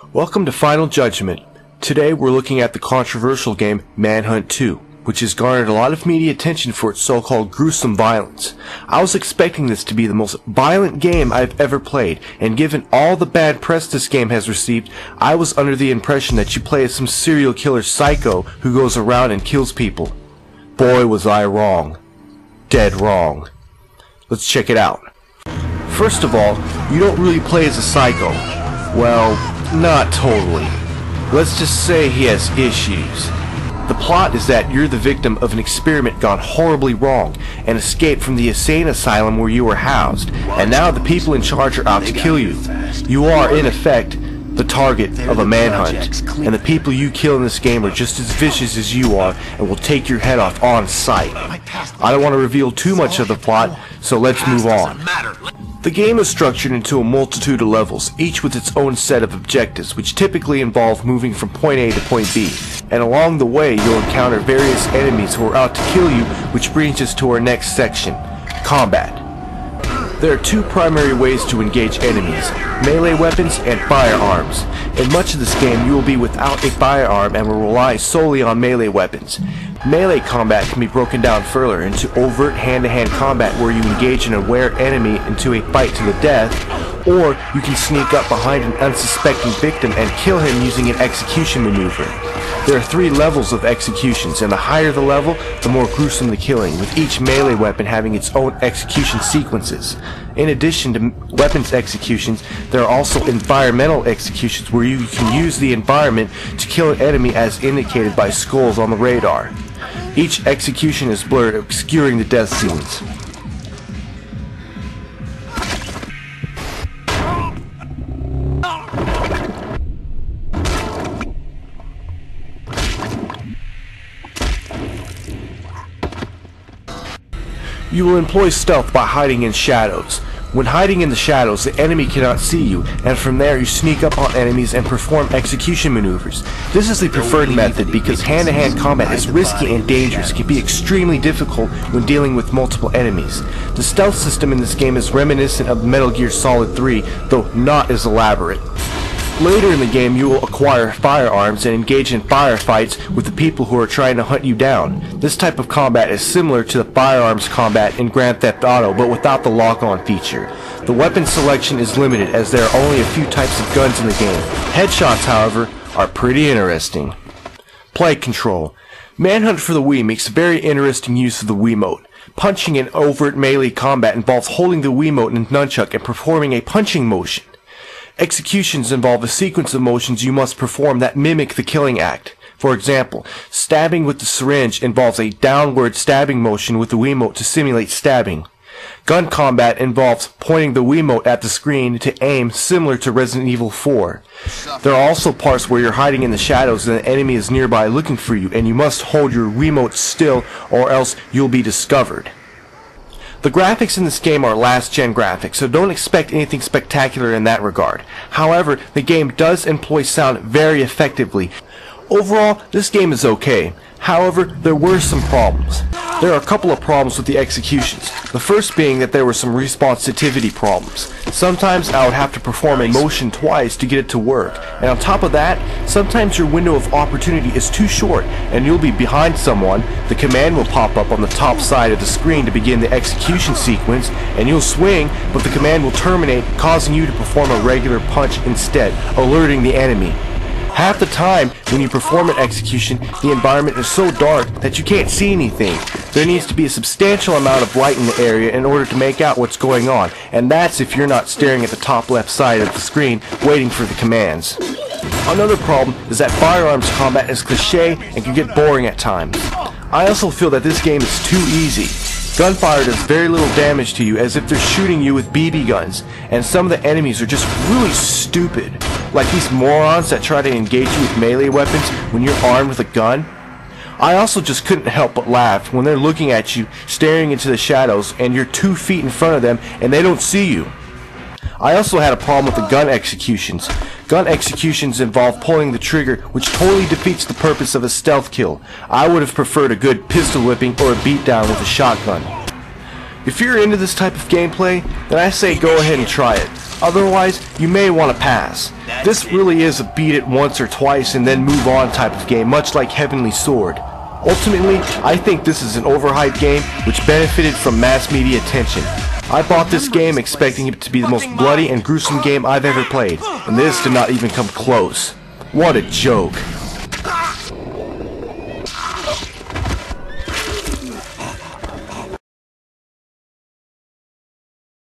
Welcome to Final Judgment. Today we're looking at the controversial game Manhunt 2, which has garnered a lot of media attention for its so-called gruesome violence. I was expecting this to be the most violent game I've ever played, and given all the bad press this game has received, I was under the impression that you play as some serial killer psycho who goes around and kills people. Boy, was I wrong. Dead wrong. Let's check it out. First of all, you don't really play as a psycho. Well, not totally. Let's just say he has issues. The plot is that you're the victim of an experiment gone horribly wrong and escaped from the insane asylum where you were housed, and now the people in charge are out to kill you. You are, in effect, the target of a manhunt, and the people you kill in this game are just as vicious as you are and will take your head off on sight. I don't want to reveal too much of the plot, so let's move on. The game is structured into a multitude of levels, each with its own set of objectives, which typically involve moving from point A to point B, and along the way you'll encounter various enemies who are out to kill you, which brings us to our next section, combat. There are two primary ways to engage enemies, melee weapons and firearms. In much of this game you will be without a firearm and will rely solely on melee weapons. Melee combat can be broken down further into overt hand-to-hand combat where you engage an aware enemy into a fight to the death, or you can sneak up behind an unsuspecting victim and kill him using an execution maneuver. There are 3 levels of executions, and the higher the level, the more gruesome the killing, with each melee weapon having its own execution sequences. In addition to weapons executions, there are also environmental executions where you can use the environment to kill an enemy as indicated by skulls on the radar. Each execution is blurred, obscuring the death scenes. You will employ stealth by hiding in shadows. When hiding in the shadows, the enemy cannot see you, and from there you sneak up on enemies and perform execution maneuvers. This is the preferred method because hand-to-hand combat is risky and dangerous, can be extremely difficult when dealing with multiple enemies. The stealth system in this game is reminiscent of Metal Gear Solid 3, though not as elaborate. Later in the game you will acquire firearms and engage in firefights with the people who are trying to hunt you down. This type of combat is similar to the firearms combat in Grand Theft Auto, but without the lock-on feature. The weapon selection is limited as there are only a few types of guns in the game. Headshots, however, are pretty interesting. Play control. Manhunt for the Wii makes very interesting use of the Wiimote. Punching in overt melee combat involves holding the Wiimote and nunchuck and performing a punching motion. Executions involve a sequence of motions you must perform that mimic the killing act. For example, stabbing with the syringe involves a downward stabbing motion with the Wiimote to simulate stabbing. Gun combat involves pointing the Wiimote at the screen to aim, similar to Resident Evil 4. There are also parts where you're hiding in the shadows and the enemy is nearby looking for you, and you must hold your Wiimote still or else you'll be discovered. The graphics in this game are last-gen graphics, so don't expect anything spectacular in that regard. However, the game does employ sound very effectively. Overall, this game is okay. However, there were some problems. There are a couple of problems with the executions. The first being that there were some responsivity problems. Sometimes I would have to perform a motion twice to get it to work, and on top of that, sometimes your window of opportunity is too short and you'll be behind someone. The command will pop up on the top side of the screen to begin the execution sequence, and you'll swing, but the command will terminate, causing you to perform a regular punch instead, alerting the enemy. Half the time, when you perform an execution, the environment is so dark that you can't see anything. There needs to be a substantial amount of light in the area in order to make out what's going on, and that's if you're not staring at the top left side of the screen waiting for the commands. Another problem is that firearms combat is cliché and can get boring at times. I also feel that this game is too easy. Gunfire does very little damage to you, as if they're shooting you with BB guns, and some of the enemies are just really stupid, like these morons that try to engage you with melee weapons when you're armed with a gun. I also just couldn't help but laugh when they're looking at you, staring into the shadows, and you're 2 feet in front of them and they don't see you. I also had a problem with the gun executions. Gun executions involve pulling the trigger, which totally defeats the purpose of a stealth kill. I would have preferred a good pistol whipping or a beatdown with a shotgun. If you're into this type of gameplay, then I say go ahead and try it. Otherwise, you may want to pass. This really is a beat it once or twice and then move on type of game, much like Heavenly Sword. Ultimately, I think this is an overhyped game which benefited from mass media attention. I bought this game expecting it to be the most bloody and gruesome game I've ever played, and this did not even come close. What a joke.